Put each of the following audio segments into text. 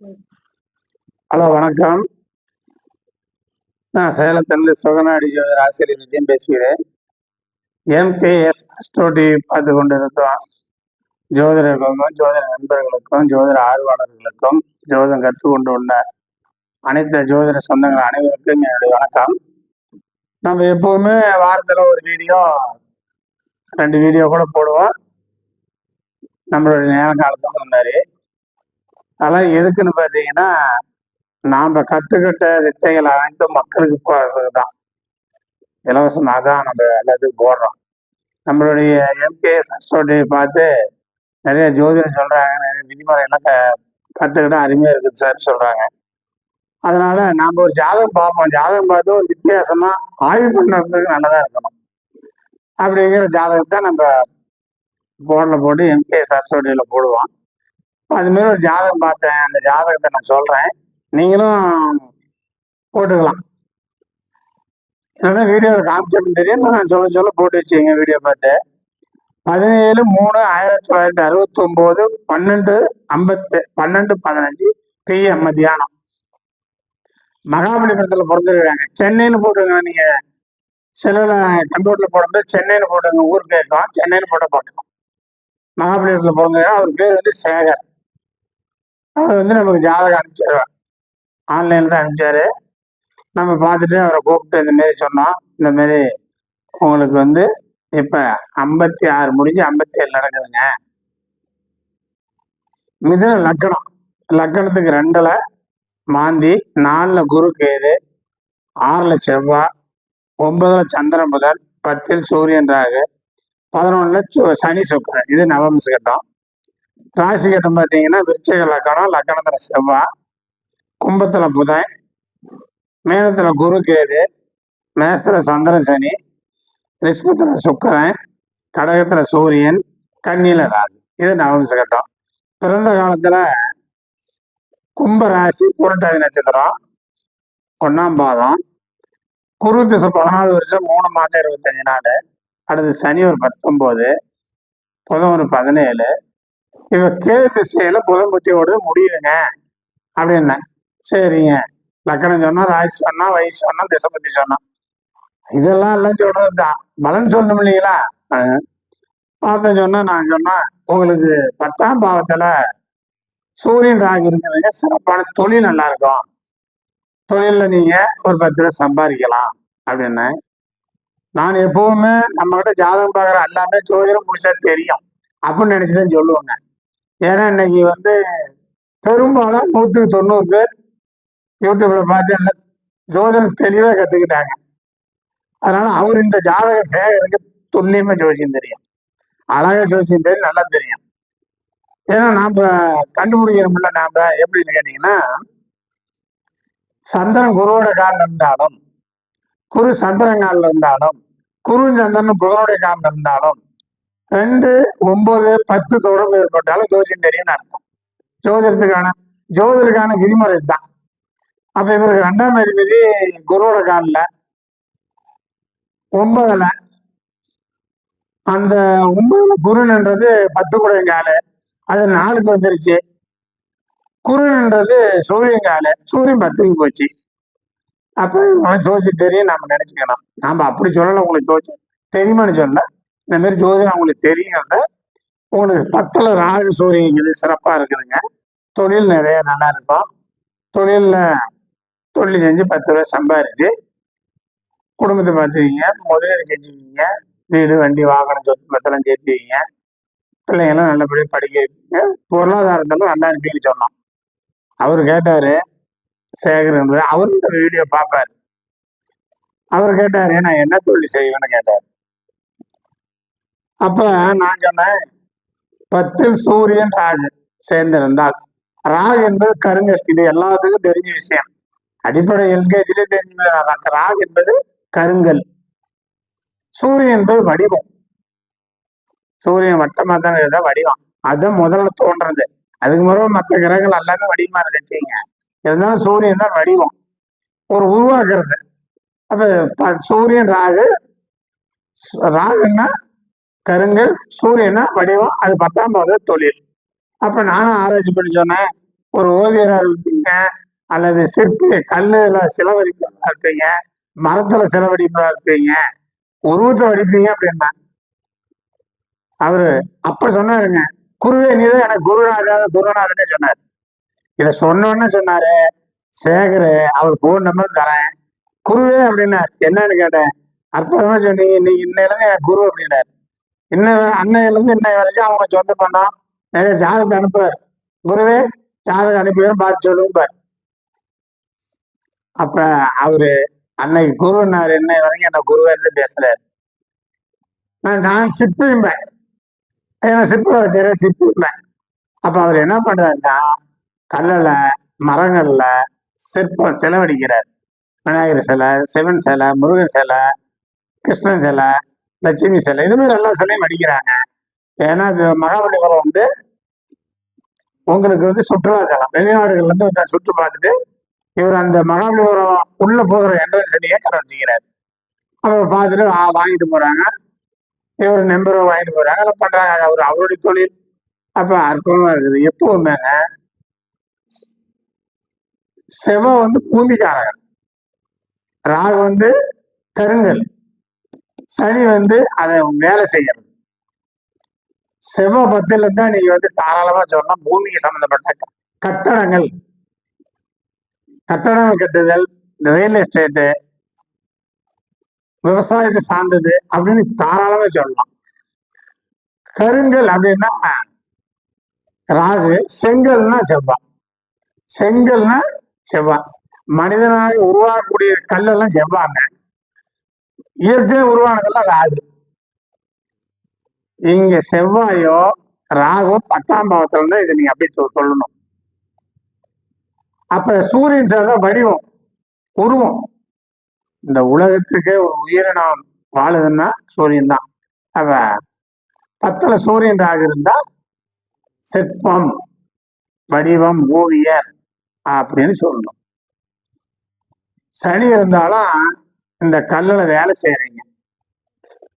Hello, வணக்கம். நான் சேலத்திலிருந்து சுகநாடி ஜோதிடர் ஆசிரியர் விஜயம் பேசுகிறேன். எம்கேஎஸ் அஸ்ட்ரோடி பார்த்து கொண்டிருந்தோம். ஜோதிடர்களுக்கும் ஜோதிட நண்பர்களுக்கும் ஜோதிட ஆர்வலர்களுக்கும் ஜோதிடம் கற்றுக்கொண்டு உள்ள அனைத்து ஜோதிட சொந்தங்கள் அனைவருக்கும் என்னுடைய வணக்கம். நம்ம எப்பவுமே வாரத்தில் ஒரு வீடியோ 2 வீடியோ கூட போடுவோம். நம்மளுடைய நேர காலத்துக்கு முன்னாடி அதெல்லாம் எதுக்குன்னு பார்த்தீங்கன்னா, நாம் கற்றுக்கிட்ட வித்தைகள் அனைத்தும் மக்களுக்கு போகிறது தான். இலவசமாக தான் நம்ம எல்லாத்துக்கும் போடுறோம். நம்மளுடைய எம்கேஎஸ் அஸ்ட்ரோடி பார்த்து நிறைய ஜோதிடம் சொல்கிறாங்க, நிறைய விதிமுறைகள்லாம் கற்றுக்கிட்டா அருமையாக இருக்குது சார் சொல்கிறாங்க. அதனால் நாம் ஒரு ஜாதகம் பார்ப்போம். ஜாதகம் பார்த்து ஒரு வித்தியாசமாக ஆய்வு பண்ணுறதுக்கு நல்லதாக இருக்கணும். அப்படிங்கிற ஜாதகத்தை நம்ம போர்டில் போட்டு எம்கேஎஸ் அஸ்ட்ரோடியில் போடுவோம். அதுமாரி ஒரு ஜாதகம் பார்த்தேன், அந்த ஜாதகத்தை நான் சொல்கிறேன், நீங்களும் போட்டுக்கலாம். ஏன்னா வீடியோவில் காமிச்சோம்னு தெரியும், நான் சொல்ல போட்டு வச்சுங்க. வீடியோ பார்த்து 17/3/1969 12:15 PM மத்தியானம் மகாபலிபுரத்தில் பிறந்திருக்காங்க. சென்னைன்னு போட்டுங்க. நீங்கள் சில கம்ப்யூட்டரில் போடும்போது சென்னைன்னு போட்டுங்க, ஊர் கேட்கும். சென்னைன்னு போட்ட பார்க்கலாம். மகாபலிபுரத்தில் பிறந்தது. அவர் பேர் வந்து சேகர். அவர் நமக்கு ஜாதகம் அனுப்பிச்சிடுவார், ஆன்லைனில் தான் அனுப்பிச்சாரு. நம்ம பார்த்துட்டு அவரை கூப்பிட்டு இந்தமாரி சொன்னோம், இந்தமாரி உங்களுக்கு இப்போ 56 முடிஞ்சு 57 நடக்குதுங்க. மிதுன லக்கணம், லக்கணத்துக்கு 2ல் மாந்தி, 4ல் குரு கேது, 6ல் செவ்வாய், 9ல் சந்திரன் புதன், 10ல் சூரியன் ராகு, 11ல் சனி சுக்கிரன். இது நவம்ச கட்டம். ராசி கட்டம் பார்த்தீங்கன்னா விருச்சிக லக்கணம், லக்கணத்தில் செவ்வாய், கும்பத்தில் புதன், மேனத்தில் குரு கேது, மேசத்தில் சந்திரன் சனி, ரிஷபத்தில் சுக்கிரன், கடகத்தில் சூரியன், கன்னியில் ராகு. இது நவம்ச கட்டம். பிறந்த காலத்தில் கும்பராசி, புரட்டாதி நட்சத்திரம், 1ஆம் பாதம், குரு திசை 14 வருஷம் 3 மாதம் 25 நாள். அடுத்து சனி ஒரு 19, புதன் ஒரு 17. இவ கேது திசையில புதன் புத்தி ஓடுது, முடியுதுங்க அப்படின்னா சரிங்க. லக்கணம் சொன்னா, ராசி சொன்னா, வயசு சொன்னா, திசை பத்தி சொன்னா, இதெல்லாம் எல்லாம் சொல்றது தான். பலன் சொல்லணும் இல்லைங்களா? பார்த்த சொன்னா, நான் சொன்னா உங்களுக்கு 10ஆம் பாவத்துல சூரியன் ராகு இருக்குதுங்க. சிறப்பான தொழில் நல்லா இருக்கும், தொழிலில் நீங்க ஒரு 10 ரூபா சம்பாதிக்கலாம் அப்படின்னு. நான் எப்பவுமே நம்ம கிட்ட ஜாதகம் பார்க்குற எல்லாமே ஜோதிடம் முடிச்சா தெரியும் அப்படின்னு நினைச்சுதான் சொல்லுவாங்க. ஏன்னா இன்னைக்கு பெரும்பாலும் 190 பேர் யூடியூப்ல பார்த்து எல்லாம் ஜோதிடம் தெளிவாக கற்றுக்கிட்டாங்க. அதனால அவர் இந்த ஜாதக சேகருக்கு துல்லியமா ஜோசியம் தெரியும், அழகா ஜோசியம் தெரியும், நல்லா தெரியும். ஏன்னா நாம் கண்டுபிடிக்கிறோம்ல, நாம் எப்படின்னு கேட்டீங்கன்னா, சந்திரன் குருவோட காலில் இருந்தாலும், குரு சந்திரன் காலில் இருந்தாலும், குரு சந்திரன் புதனுடைய காலில் இருந்தாலும் 2, 9, 10 தொடர்பு ஏற்பட்டாலும் ஜோசியம் தெரியும்னு அர்த்தம். ஜோதிடருக்கான விதிமுறை தான். அப்ப இவருக்கு 2ஆம் அதிபதி குருவோட காலில் 9ல், அந்த 9 குருன்ன்றது 10 குடையங்காலு, அது 4க்கு வந்துருச்சு. குருன்ன்றது சூரியங்காலு, சூரியன் 10க்கு போச்சு. அப்போ ஜோதிச்சு தெரியும் நம்ம நினைச்சுக்கணும். நாம அப்படி சொல்லலை, உங்களுக்கு ஜோதிச்சு தெரியுமான்னு சொல்ல, இந்த மாதிரி ஜோதிடம் உங்களுக்கு தெரியுங்க. உங்களுக்கு 10ல் ராகு சூரியன் இருக்குது, சிறப்பாக இருக்குதுங்க. தொழில் நிறைய நல்லா இருக்கும். தொழில் செஞ்சு 10 ரூபா சம்பாரிச்சு குடும்பத்தை பார்த்துக்கிங்க, முதலீடு செஞ்சுக்கிங்க, வீடு வண்டி வாகனம் சொத்து பத்தெல்லாம் சேர்த்துக்கிங்க, பிள்ளைங்கெல்லாம் நல்லபடியாக படிக்க வைப்பீங்க, பொருளாதாரத்தெல்லாம் நல்லா இருப்பீங்கன்னு சொன்னோம். அவர் கேட்டாரு, சேகர் என்பது, அவரும் இந்த வீடியோ பார்ப்பாரு. அவர் கேட்டாரு, நான் என்ன தொழில் செய்வேன்னு கேட்டார். அப்ப நான் சொன்னேன், 10ல் சூரியன் ராகு சேர்ந்திருந்தால், ராகு என்பது கருங்கல், இது எல்லாத்துக்கும் தெரிஞ்ச விஷயம். அடிப்படை எல்கேஜிலே தெரிஞ்ச ராகு என்பது கருங்கல். சூரியன் என்பது வடிவம். சூரியன் வட்டமா தானே வடிவம், அதுதான் முதல்ல தோன்றது. அதுக்கு முறை மற்ற கிரகங்கள் எல்லாமே வடிவமா இருக்குங்க. இருந்தாலும் சூரியன் தான் வடிவம், ஒரு உருவாக்குறது. அப்ப சூரியன் ராகு, ராகுன்னா கருங்கல், சூரியனா வடிவம், அது 10ஆம் பாவ தொழில். அப்ப நானும் ஆராய்ச்சி பண்ணி சொன்னேன், ஒரு ஓவியரா இருப்பீங்க, அல்லது சிற்பி கல்லுல சிலவடிப்பா இருப்பீங்க, மரத்துல சிலவடிப்பா இருப்பீங்க, உருவத்தை வடிப்பீங்க அப்படின்னா அவரு அப்ப சொன்னாருங்க, குருவே நீதான் எனக்கு குருநாதனே சொன்னார். இத சொன்னோன்னு சொன்னாரு, சேகரு அவர் போன் நம்பர் தரேன், குருவே அப்படின்னார். என்னன்னு கேட்டேன், அற்புதமா சொன்னீங்க, நீ இன்னையிலிருந்து எனக்கு குரு அப்படின்னாரு. அன்னையில இருந்து இன்னை வரைக்கும் அவங்க சொந்த பண்ணோம் நிறைய ஜாதகத்தை அனுப்புவார். குருவே ஜாதகம் அனுப்பிடுறேன் பார்த்து சொல்லுவார். அப்ப அவரு அன்னைக்கு குருன்னாரு, இன்னை வரைக்கும் என்ன குருவே இருந்து பேசுறாரு. நான் சிற்பிம்பேன், ஏன்னா சிற்ப வச்சுறேன் சிற்பிம்பேன். அப்ப அவர் என்ன பண்றாருன்னா, கல்லுல மரங்கள்ல சிற்பம் செலவடிக்கிறார். விநாயகர் சிலை, சிவன் சிலை, முருகன் சிலை, கிருஷ்ணன் சிலை, லட்சுமி சிலை, இது மாதிரி எல்லா சிலையும் அடிக்கிறாங்க. ஏன்னா இது மகாபலிபுரம் வந்து உங்களுக்கு வந்து சுற்றுலாத்தலம், வெளிநாடுகள்ல இருந்து சுற்று பார்த்துட்டு இவர் அந்த மகாபலிபுரம் உள்ள போகிற என்ட்ரன்ஸ் சிலையை கடை வச்சுக்கிறாரு. அவர் பார்த்துட்டு வாங்கிட்டு போறாங்க, இவர் நம்பரை வாங்கிட்டு போறாங்க, அதை பண்றாங்க. அவருடைய தொழில். அப்ப அற்புதமா இருக்குது. எப்பவுமே செவ்வாய் வந்து பூமிக்காரகன், ராகு வந்து கருங்கல், சனி வந்து அதை வேலை செய்யறது. செவ்வாய் 10ல இருந்தா நீங்க வந்து தாராளமா சொல்லலாம் பூமிக்கு சம்பந்தப்பட்ட கட்டடங்கள் கட்டுதல், ரியல் எஸ்டேட்டு, விவசாயத்தை சார்ந்தது அப்படின்னு தாராளமா சொல்லலாம். கருங்கல் அப்படின்னா ராகு, செங்கல்னா செவ்வாய். செங்கல்னா செவ்வாய். மனிதனாக உருவாகக்கூடிய கல்லெல்லாம் செவ்வாங்க, இயற்கையை உருவானதெல்லாம் ராகு. இங்க செவ்வாயோ ராகோ 10ஆம் பாவத்துல இருந்தா இதை நீங்க அப்படி சொல்லணும். அப்ப சூரியன் சேர்ந்த வடிவம், உருவம். இந்த உலகத்துக்கே ஒரு உயிரினம் வாழுதுன்னா சூரியன் தான். அப்ப 10ல சூரியன் ராகு இருந்தா சிற்பம், வடிவம், ஓவியர் அப்படின்னு சொல்லணும். சனி இருந்தாலும் இந்த கல்லுல வேலை செய்யறீங்க.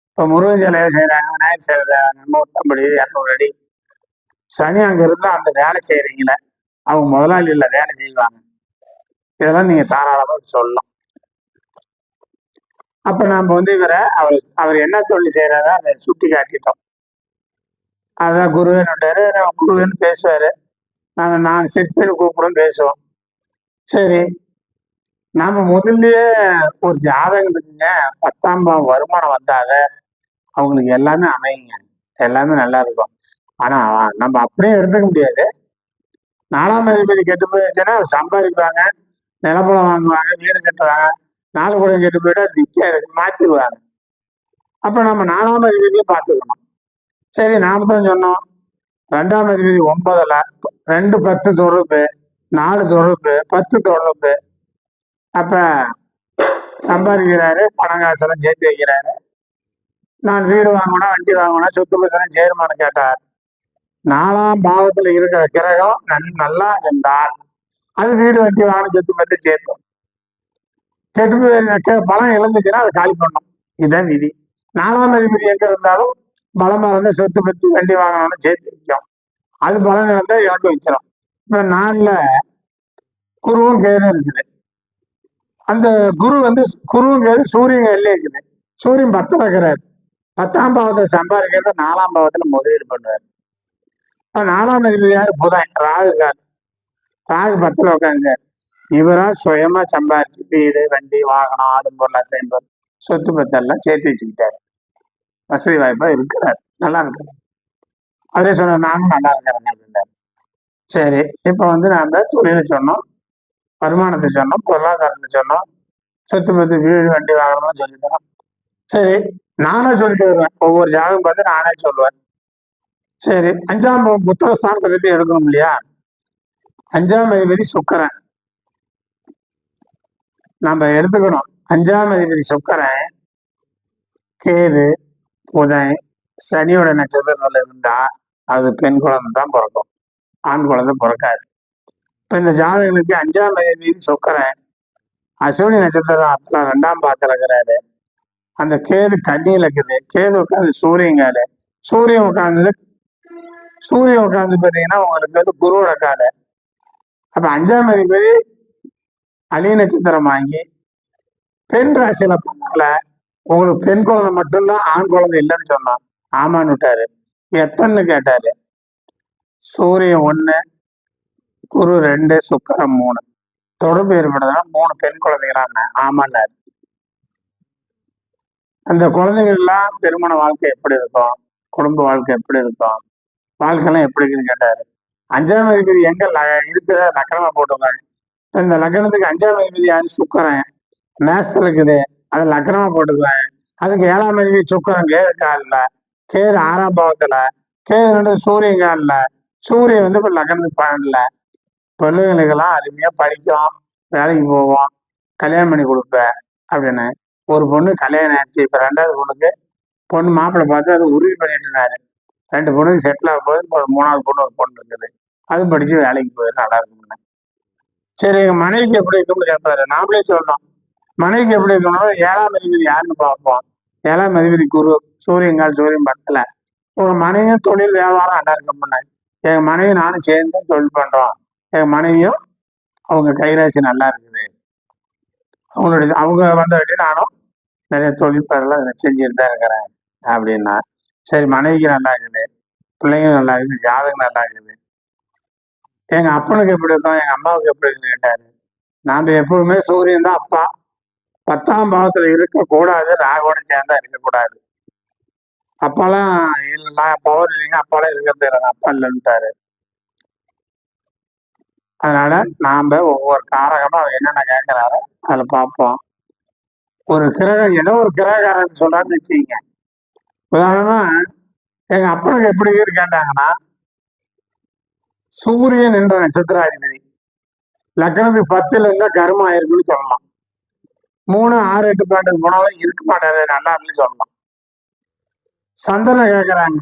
இப்ப முருகன் சிலையை செய்யறாங்க, விநாயகர் செய்யறாங்க, 150 அடி 200 அடி. சனி அங்க இருந்தா அந்த வேலை செய்யறீங்களே அவங்க முதலாளி இல்ல, வேலை செய்வாங்க. இதெல்லாம் நீங்க தாராளமா சொல்லலாம். அப்ப நாம வந்து அவர் என்ன தொழில் செய்யறாரோ அதை சுட்டி காட்டிட்டோம். அதான் குருவேன்னுட்டாரு, குருவேன்னு பேசுவாரு, நான் சிற்பின்னு கூப்பிடும் பேசுவோம். சரி, நாம முதல்லயே ஒரு ஜாதகம் இருக்குங்க, 10ஆம் பாவம் வருமானம் வந்தாத அவங்களுக்கு எல்லாமே அமையுங்க, எல்லாமே நல்லா இருக்கும். ஆனா நம்ம அப்படியே எடுத்துக்க முடியாது. 4ஆம் அதிபதி கெட்டு போயிடுச்சுன்னா சம்பாதிப்பாங்க, நிலப்பலம் வாங்குவாங்க, வீடு கட்டுவாங்க. 4 கூட கெட்டு போயிட்டு அது நிற்காது, மாத்திடுவாங்க. அப்ப நம்ம 4ஆம் அதிபதியை பார்த்துக்கணும். சரி, நாம தான் சொன்னோம் 2ஆம் அதிபதி 9ல 2 10 தொடர்பு, 4 தொடர்பு, 10 தொடர்பு. அப்ப சம்பாதிக்கிறாரு, பணம் காசெல்லாம் சேர்த்து வைக்கிறாரு. நான் வீடு வாங்கணும், வண்டி வாங்கணும், சொத்து பத்திரம் சேருமானு கேட்டார். 4ஆம் பாவத்துல இருக்கிற கிரகம் நல்லா இருந்தால் அது வீடு வண்டி வாங்கணும், சொத்து பத்திரம் சேர்த்தோம். கெட்டு பலம் இழந்துச்சுன்னா அதை காலி பண்ணும். இதுதான் விதி. 4ஆம் அதிபதி எங்க இருந்தாலும் பலமா இருந்தா சொத்து பத்தி வண்டி வாங்கணும்னு சேர்த்து வைக்கும். அது பலம் இழந்தா இழந்து வச்சிடும். இப்ப 4ல குருவும் கேதும் இருக்குது. அந்த குருவும் கேது சூரியன் எல்லே இருக்குது. சூரியன் 10ல இருக்கிறார். 10ஆம் பாவத்தை சம்பாதிக்கிறத 4ஆம் பாவத்துல முதலீடு பண்ணுவார். 4ஆம் அதிபதி யாரு? புதன், ராகுகார். ராகு 10ல உட்காந்துருக்காரு. இவரா சுயமா சம்பாதிச்சு வீடு, வண்டி, வாகனம், ஆடு பொருள் செய்வார், சொத்து பத்தெல்லாம் சேர்த்து வச்சுக்கிட்டாரு. வசதி வாய்ப்பா இருக்கிறார், நல்லா இருக்காரு. அவரே சொன்னார், நானும் நல்லா இருக்கிறேன் அப்படின்னாரு. சரி, இப்ப வந்து நாம தொழிலை சொன்னோம், வருமானத்தை சொன்னோம், பொருளாதாரத்தை சொன்னோம், சொத்து பத்து வீடு வண்டி வாங்கணும்னு சொல்லிட்டோம். சரி, நானே சொல்லிட்டு வருவேன், ஒவ்வொரு ஜாதகம் பார்த்து நானே சொல்லுவேன். சரி, 5ஆம் புத்திரஸ்தானத்தை பத்தி எடுக்கணும் இல்லையா? 5ஆம் அதிபதி சுக்கிரன் நம்ம எடுத்துக்கணும். 5ஆம் அதிபதி சுக்கிரன், கேது, புதன், சனியோட நட்சத்திரத்துல இருந்தா அது பெண் குழந்தை தான் பிறக்கும், ஆண் குழந்தை பிறக்காது. இப்ப இந்த ஜாதகங்களுக்கு 5ஆம் அதிபதி சுக்கிரன் அஸ்வினி நட்சத்திரத்துல 2ஆம் பாத்துல இருக்கிறாரு. அந்த கேது கண்ணியில இருக்குது. கேது உட்காந்து சூரியன் காடு, சூரியன் உட்காந்து பார்த்தீங்கன்னா உங்களுக்கு வந்து குருவோட காடு. அப்ப 5ஆம் அதிபதி அலி நட்சத்திரம் வாங்கி பெண் ராசியில பண்ணால உங்களுக்கு பெண் குழந்தை மட்டும்தான், ஆண் குழந்தை இல்லைன்னு சொன்னான். ஆமான்னு விட்டாரு. எத்தனை கேட்டாரு. சூரியன் 1, குரு 2, சுக்கிரன் 3 தொடர்பு ஏற்படுறதுனா 3 பெண் குழந்தைகளா? ஆமான்னாரு. அந்த குழந்தைகள் எல்லாம் திருமண வாழ்க்கை எப்படி இருக்கும், குடும்ப வாழ்க்கை எப்படி இருக்கும், வாழ்க்கைலாம் எப்படி இருக்குன்னு கேட்டாரு. 5ஆம் அதிபதி எங்க இருக்குதா லக்கணமா போட்டுருக்காங்க. இந்த லக்கணத்துக்கு 5ஆம் அதிபதி யாரு? சுக்கிரன். மேசத்துல இருக்குது, அதை லக்கணமா போட்டுக்குவேன். அதுக்கு 7ஆம் அதிபதி சுக்கிரன் கேது காலில், கேது 6ஆம் பாவத்துல, கேது சூரியன் காலில், சூரியன் இப்ப லக்கணத்துக்கு 12ல. பிள்ளைகளுக்கெல்லாம் அருமையா படிக்கும், வேலைக்கு போவோம், கல்யாணம் பண்ணி கொடுப்பேன் அப்படின்னு ஒரு பொண்ணு கல்யாணம் ஆச்சு. இப்ப 2வது பொண்ணுக்கு பொண்ணு மாப்பிள்ளை பார்த்து அது உறுதி பண்ணிட்டு இருந்தாரு. 2 பொண்ணுக்கு செட்டில் ஆகும் போது ஒரு 3வது பொண்ணு ஒரு பொண்ணு இருக்குது, அது படிச்சு வேலைக்கு போயிரு நல்லா இருக்கும்னு. சரி எங்க மனைவிக்கு எப்படி இருக்கும்னு கேட்பாரு. நாமளே சொல்லணும் மனைவிக்கு எப்படி இருக்கணும். 7ஆம் அதிபதி யாருன்னு பார்ப்போம். 7ஆம் அதிபதி குரு, சூரியங்கால் சூரியன் 10ல. உங்க மனைவியும் தொழில் வியாபாரம் நல்லா இருக்கும்னு. எங்க மனைவி நானும் சேர்ந்து தொழில் பண்றோம், எங்க மனைவியும் அவங்க கைராசி நல்லா இருக்குது, அவங்களுடைய அவங்க வந்தவட்டி நானும் நிறைய தொழில் பரலாம் செஞ்சுட்டு தான் இருக்கிறேன் அப்படின்னா. சரி மனைவிக்கு நல்லா இருக்குது, பிள்ளைங்க நல்லா இருக்குது, ஜாதகம் நல்லா இருக்குது. எங்க அப்பனுக்கு எப்படி இருக்கும், எங்க அம்மாவுக்கு எப்படி இருக்குன்னு கேட்டாரு. நாம எப்பவுமே சூரியன் தான் அப்பா, 10ஆம் பாவத்துல இருக்கக்கூடாது, ராகோட சேர்ந்தா இருக்கக்கூடாது. அப்பாலாம் இல்லை, பவர் இல்லைங்க, அப்பாலாம் இருக்கிறது இல்லைங்க, அப்பா இல்லைன்னுட்டாரு. அதனால நாம ஒவ்வொரு காரகமா அவர் என்னென்ன கேட்கிறாரோ அதுல பார்ப்போம். ஒரு கிரகம் ஏதோ ஒரு கிரகக்காரன் சொல்றாருன்னு வச்சுக்கீங்க. உதாரணமா எங்க அப்பனுக்கு எப்படி கேட்டாங்கன்னா, சூரியன் என்ற நட்சத்திராதிபதி லக்னத்துக்கு 10ல இருந்தா கர்மம் ஆயிருக்குன்னு சொல்லலாம். 3, 6, 8, 12 போனாலும் இருக்க மாட்டாரு, நல்லா இருக்குன்னு சொல்லலாம். சந்திரனை கேட்கிறாங்க.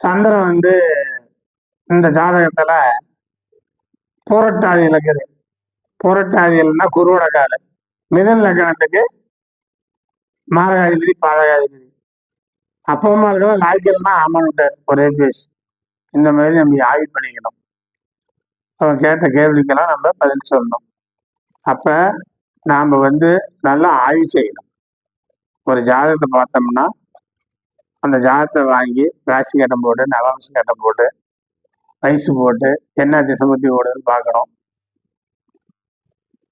சந்திரன் இந்த ஜாதகத்துல புரட்டாதி இருக்குது. புரட்டாதிகள்னா குருவோட கால. மிதன் லக்னத்துக்கு மாரகாதிபதி பாதகாதிபதி. அப்பா அம்மா இருக்கலாம் லாய்க்கல்னா ஆமான்ட்டார் ஒரே பேஸ். இந்த மாதிரி நம்ம ஆய்வு பண்ணிக்கணும். அவன் கேட்ட கேள்விக்கெல்லாம் நம்ம பதில் சொல்லணும். அப்ப நாம நல்லா ஆய்வு செய்யணும். ஒரு ஜாதகத்தை பார்த்தோம்னா அந்த ஜாதகத்தை வாங்கி ராசி கட்டம் போட்டு, நவம்ச கட்டம் போட்டு, வயசு போட்டு, என்ன திசைபுத்தி ஓடுதுன்னு பார்க்கணும்.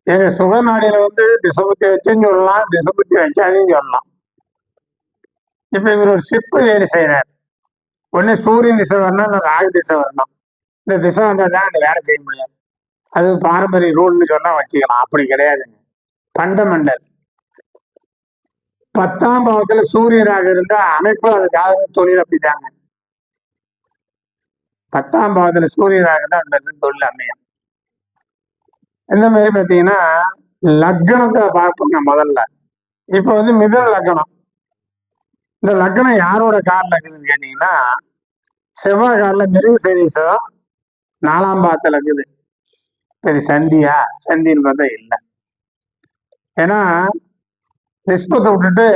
எங்க சுகநாடியில திசைபுத்தி வச்சுன்னு சொல்லலாம், திசைபுத்தி வைக்காதையும் சொல்லலாம். இப்ப இவர் ஒரு சிற்ப வேலை செய்யறாரு. ஒண்ணு சூரியன் திசை வரணும், இல்லை ராகு திசை வரணும். இந்த திசை வந்தால் தான் அந்த வேலை செய்ய முடியும். அது பாரம்பரிய ரூல்னு சொன்னா வச்சுக்கலாம். அப்படி கிடையாதுங்க. பண்டமெண்டல் 10ஆம் பாவத்துல சூரியனாக இருந்தா அமைப்பு அந்த ஜாதக தொழில் அப்படித்தாங்க. 10ஆம் பாவத்துல சூரியனாக இருந்தா அந்த தொழில் அமையும். இந்த மாதிரி பார்த்தீங்கன்னா லக்னத்தை பார்ப்போம் முதல்ல. இப்ப மிதுன லக்னம். இந்த லக்னம் யாரோட காலில் இருக்குதுன்னு கேட்டீங்கன்னா, செவ்வாய் காலில் மிருக சீரிசம் 4ஆம் பாவத்துல இருக்குது. இது சந்தியா? சந்தின்னு பார்த்தா இல்லை. ஏன்னா நிஸ்பத்தை விட்டுட்டு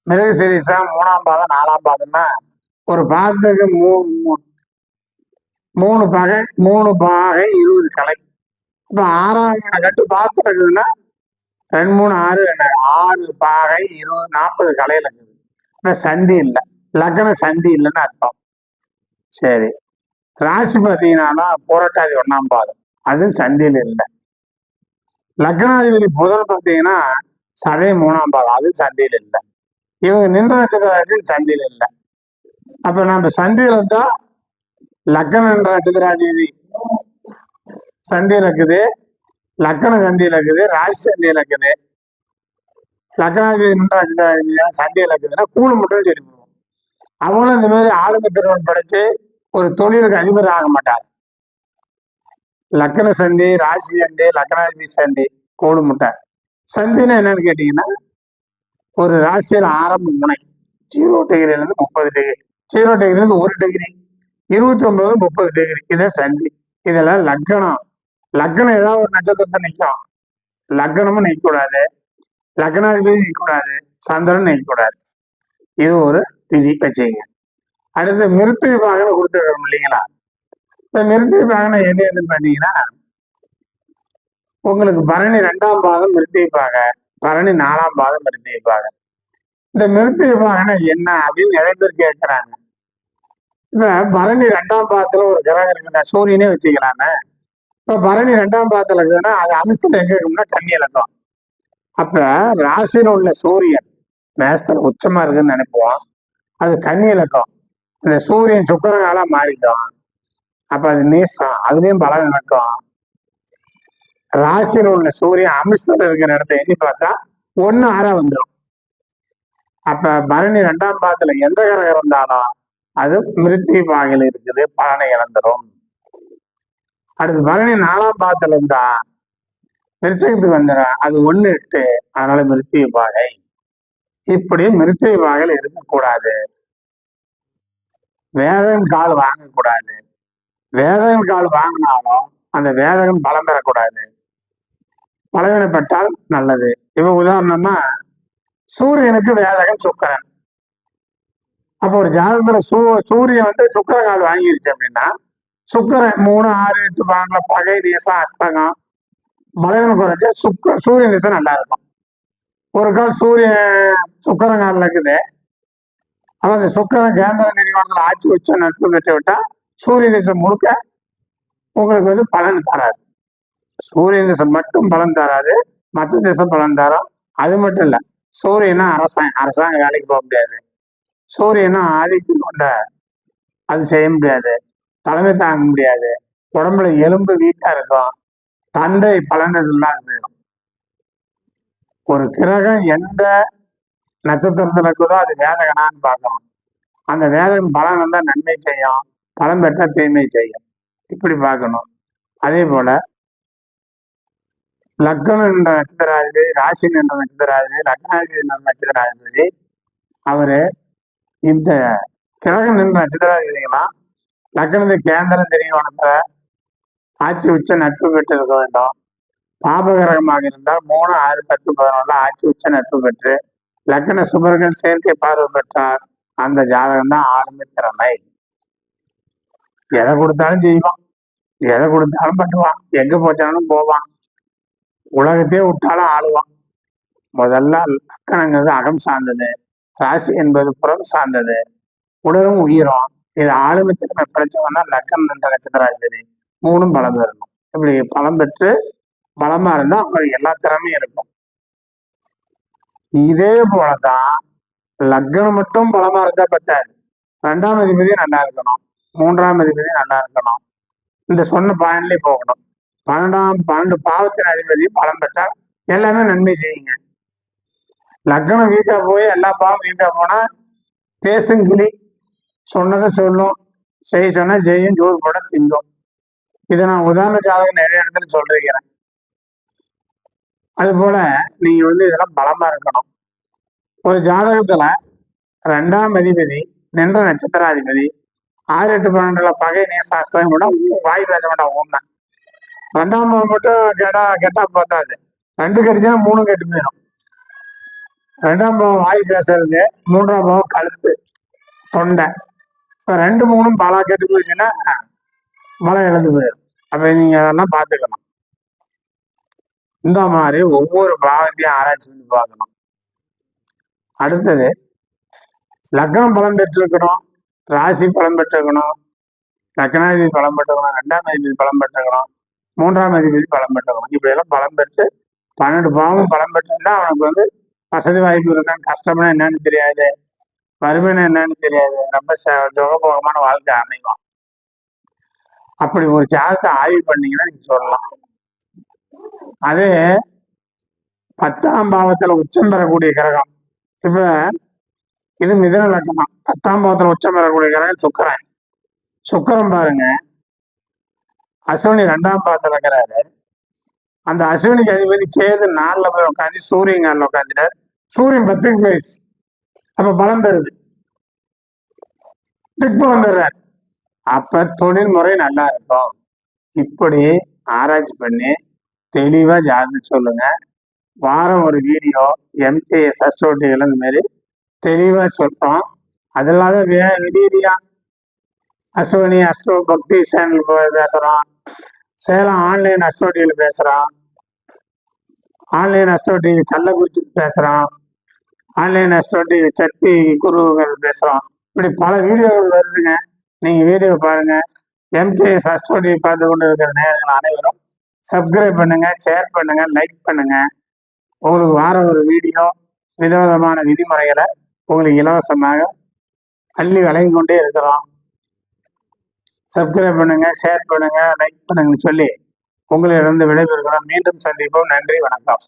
மிருக சீரிசா 3ஆம் பாதம் 4ஆம் பாதம்னா ஒரு பாதத்துக்கு 3 பாகை 20 கலை. இப்ப 6ஆம் கட்டு பாத்து இருக்குதுன்னா 2, 3, 6 6 பாகை 20 40 கலையில இருக்குது. இப்ப சந்தி இல்லை, லக்ன சந்தி இல்லைன்னு அர்த்தம். சரி, ராசி பார்த்தீங்கன்னா புரட்டாதி 1ஆம் பாதம், அது சந்தியில் இல்லை. லக்னாதிபதி புதன் பார்த்தீங்கன்னா சதய 3ஆம் பாதம், அது சந்தியில் இல்லை. இவங்க நின்ற நட்சத்திரம் சந்தியில் இல்லை. அப்ப நம்ம சந்தியில் இருந்தா லக்னம் என்ற நட்சத்திராதிபதி சந்தியில் இருக்குது, லக்னம் சந்தியில் இருக்குது, ராசி சந்தியில் இருக்குது. லக்னாதிபதி நின்ற நட்சத்திராதிபதி சந்தியில் இருக்குதுன்னா கூழு மட்டும் சரி பண்ணுவோம். அவங்களும் இந்த மாதிரி ஆளுமை திறன் படைச்சு ஒரு தொழிலுக்கு அதிபர் ஆக மாட்டாங்க. லக்ன சந்தி, ராசி சந்தி, லக்னாதிபதி சந்தி, கோடு முட்டை. சந்தினா என்னன்னு கேட்டீங்கன்னா, ஒரு ராசியில் ஆரம்ப முனை 0 டிகிரிலேருந்து 30 டிகிரி, 0 டிகிரிலேருந்து 1 டிகிரி, 29, 30 டிகிரி, இதான் சந்தி. இதெல்லாம் லக்னம். லக்னம் ஏதாவது ஒரு நட்சத்திரத்தை நிற்கும். லக்னமும் நிற்கக்கூடாது, லக்னாதிபதி நிற்கக்கூடாது, சந்திரன் நிற்கக்கூடாது. இது ஒரு விதி வச்சுங்க. அடுத்து மிருத்துவிபாகன்னு கொடுத்துருக்கோம் இல்லைங்களா? இப்ப மிருத்தி பாகனை எது எதுன்னு பாத்தீங்கன்னா, உங்களுக்கு பரணி 2ஆம் பாதம் மிருத்தி பாக, பரணி 4ஆம் பாதம் மிருத்தி பாக. இந்த மிருத்தி பாகனை என்ன அப்படின்னு நிறைய பேர் கேட்கிறாங்க. இப்ப பரணி 2ஆம் பாதத்துல ஒரு கிரகம் இருக்குதா, சூரியனே வச்சுக்கலாமே. இப்ப பரணி 2ஆம் பாதத்துல இருக்குதுன்னா அது அம்சத்துல எங்க இருக்கும்னா கன்னி இலக்கம். அப்ப ராசியில உள்ள சூரியன் மேசத்துல உச்சமா இருக்குன்னு நினைப்போம், அது கன்னி இலக்கம். இந்த சூரியன் சுக்கரனால மாறிக்கும், அப்ப அது நீசம், அதுலயும் பலம் இலக்கம். ராசியில உள்ள சூரியன் அம்சத்துல இருக்கிற இடத்த எண்ணி பார்த்தா 1/6 வந்துடும். அப்ப பரணி 2ஆம் பாதத்துல எந்த கிரகம் இருந்தாலும் அது மிருத்தி பாகையில் இருக்குது, பலனை இழந்துடும். அடுத்து பரணி 4ஆம் பாதத்துல இருந்தா மிருச்சகத்துக்கு வந்துடும், அது 1/8, அதனால மிருத்தி பாகை. இப்படி மிருத்தி பாகையில் இருக்கக்கூடாது. வேதகன் கால் வாங்கக்கூடாது. வேதகன் கால் வாங்கினாலும் அந்த வேதகன் பலம் பெறக்கூடாது. பலவீனப்பட்டால் நல்லது. இப்ப உதாரணமா சூரியனுக்கு வேதகன் சுக்கரன். அப்போ ஒரு ஜாதகத்துல சூரியன் வந்து சுக்கர கால் வாங்கிருச்சு அப்படின்னா, சுக்கரன் 3, 6, 8 பாகங்கள பகை, நேசம், அஸ்தகம், பலவீனம் குறைஞ்ச சூரியன் திசை நல்லா இருக்கும். ஒரு கால் சூரியன் சுக்கரன் காலில் இருக்குது, அப்ப அந்த சுக்கரன் கேந்திர நிறுவனத்தில் ஆட்சி வச்ச நட்பு பெற்று விட்டா சூரிய திசை முழுக்க உங்களுக்கு வந்து பலன் தராது. சூரிய திசை மட்டும் பலன் தராது, மற்ற திசை பலன் தரும். அது மட்டும் இல்ல, சூரியனா அரசாங்க வேலைக்கு போக முடியாது. சூரியனா ஆதிக்கம் கொண்ட அது செய்ய முடியாது, தலைமை தாங்க முடியாது, உடம்புல எலும்பு வீக்கா இருக்கும், தந்தை பலன் இல்லாத போயிடும். ஒரு கிரகம் எந்த நட்சத்திரத்துல இருக்குதோ அது வேதகனான்னு பார்க்கணும். அந்த வேதகன் பலன் வந்தா நன்மை செய்யும், பலம் பெற்றா தீமை செய்யும், இப்படி பார்க்கணும். அதே போல லக்னம் என்ற நட்சத்திராதிபதி, ராசி என்ற நட்சத்திராதிபதி, லக்னாதிபதி என்ற நட்சத்திராதிபதி, அவரு இந்த கிரகம் என்ற நட்சத்திராதிபதிகளாம் லக்னத்து கேந்திரம் திரிகோணத்துல ஆட்சி உச்ச நட்பு பெற்று இருக்க வேண்டும். பாபகிரகமாக இருந்தால் 3, 6, 10, 11 ஆட்சி உச்ச நட்பு பெற்று லக்ன சுபர்கள் சேர்க்கை பார்வை பெற்றால் அந்த ஜாதகம் தான் ஆளுமை திறமை. எதை கொடுத்தாலும் செய்வான், எதை கொடுத்தாலும் பண்ணுவான், எங்க போச்சாலும் போவான், உலகத்தையே விட்டாலும் ஆளுவான். முதல்ல லக்கணங்கிறது அகம் சார்ந்தது, ராசி என்பது புறம் சார்ந்தது, உடலும் உயிரும். இது ஆளுமை திறமை படைச்சவன்னா லக்கணம் என்ற நட்சத்திராதிபதி 3ம் பலம் பெறணும். இப்படி பலம் பெற்று பலமா இருந்தா அவங்களுக்கு எல்லா திறமையும் இருக்கும். இதே போலதான் லக்னம் மட்டும் பலமா இருந்தா பத்தாது, 2ஆம் அதிபதி நல்லா இருக்கணும், 3ஆம் அதிபதி நல்லா இருக்கணும். இந்த சொன்ன பாயிண்ட்லயே போகணும். 12 பாவத்தின் அதிபதி பலம் பெற்றால் எல்லாமே நன்மை செய்யுங்க. லக்னம் வீக்கா போய் எல்லா பாவம் வீக்கா போனா பேசும் கிளி, சொன்னதை சொல்லும், செய்ய சொன்னா செய்யும், ஜோறு போட திங்கும். இதை நான் உதாரண ஜாதகம் நிறைய இடத்துல சொல்லிருக்கிறேன். அது போல நீங்க வந்து இதெல்லாம் பலமா இருக்கணும். ஒரு ஜாதகத்துல 2ஆம் அதிபதி நின்ற நட்சத்திராதிபதி 6, 8, 12 பகை, நேசாஸ்திரம் கூட வாய் பேச வேண்டாம். ஒண்ணு 2ஆம் பாவம் மட்டும் கெட்டா பார்த்தாது, 2 கடிச்சுன்னா 3 கெட்டு போயிடும். 2ஆம் பாவம் வாய் பேசுறது, 3ஆம் பாவம் கழுத்து, தொண்டை. இப்ப 2, 3ம் பல கெட்டு போயிடுச்சுன்னா பலம் இழந்து போயிடும். அப்ப நீங்க அதெல்லாம் பார்த்துக்கணும். இந்த மாதிரி ஒவ்வொரு பாவத்தையும் ஆராய்ச்சி பண்ணி பார்க்கணும். அடுத்தது லக்னம் பலம் பெற்றிருக்கணும், ராசி பலம் பெற்றிருக்கணும், லக்னாதிபதி பலம் பெற்றிருக்கணும், 2ஆம் அதிபதி பலம் பெற்றிருக்கணும், 3ஆம் அதிபதி பலம் பெற்றிருக்கணும். இப்படி எல்லாம் பலம் பெற்று 12 பாவமும் பலம் பெற்றிருந்தா அவனுக்கு வந்து வசதி வாய்ப்பு இருக்கான்னு, கஷ்டம்னா என்னன்னு தெரியாது, வறுமைனா என்னன்னு தெரியாது, ரொம்ப சுகபோகமான வாழ்க்கை அமையும். அப்படி ஒரு ஜாதகத்தை ஆய்வு பண்ணீங்கன்னா நீங்க சொல்லலாம். அதே 10ஆம் பாவத்துல உச்சம் பெறக்கூடிய கிரகம், இப்ப இது மிதுன லக்னம், 10ஆம் பாவத்துல உச்சம் பெறக்கூடிய கிரகம் சுக்கரன். சுக்கரன் பாருங்க, அஸ்வினி 2ஆம் பாவத்துல இருக்கிறாரு. அந்த அஸ்வினிக்கு அதிபதி கேது 4ல போய் உட்காந்து சூரியன் காலில் உட்காந்துட்டார். சூரியன் 10க்கு போயிடுச்சு, அப்ப பலம் பெறுது, திக்பலம் பெறாரு. அப்ப தொழில் முறை நல்லா இருக்கும். இப்படி ஆராய்ச்சி பண்ணி தெளிவா ஜாதகம் சொல்லுங்க. வாரம் ஒரு வீடியோ MTS அஸ்ட்ரோடிகள் இந்த மாதிரி தெளிவா சொல்றோம். அது இல்லாத விடியா அஸ்வினி அஸ்ட்ரோ பக்தி சேனல் பேசுகிறோம். சேலம் ஆன்லைன் அஸ்ட்ரோ டிவியில் பேசுகிறோம். ஆன்லைன் அஸ்ட்ரோ டிவி கள்ளக்குறிச்சிக்கு பேசுகிறோம். ஆன்லைன் அஸ்ட்ரோ டிவி சக்தி குருவுகள் பேசுகிறோம். இப்படி பல வீடியோகள் வருதுங்க. நீங்கள் வீடியோ பாருங்கள். எம்கேஎஸ் அஸ்ட்ரோ டிவி பார்த்து கொண்டு இருக்கிற நேயர்கள் அனைவரும் சப்ஸ்கிரைப் பண்ணுங்கள், ஷேர் பண்ணுங்கள், லைக் பண்ணுங்கள். உங்களுக்கு வார ஒரு வீடியோ விதவிதமான விதிமுறைகளை உங்களுக்கு இலவசமாக அள்ளி வழங்கி கொண்டே இருக்கிறோம். சப்ஸ்கிரைப் பண்ணுங்க, ஷேர் பண்ணுங்க, லைக் பண்ணுங்கன்னு சொல்லி உங்களிடம் விடைபெறுகிறோம். மீண்டும் சந்திப்போம். நன்றி, வணக்கம்.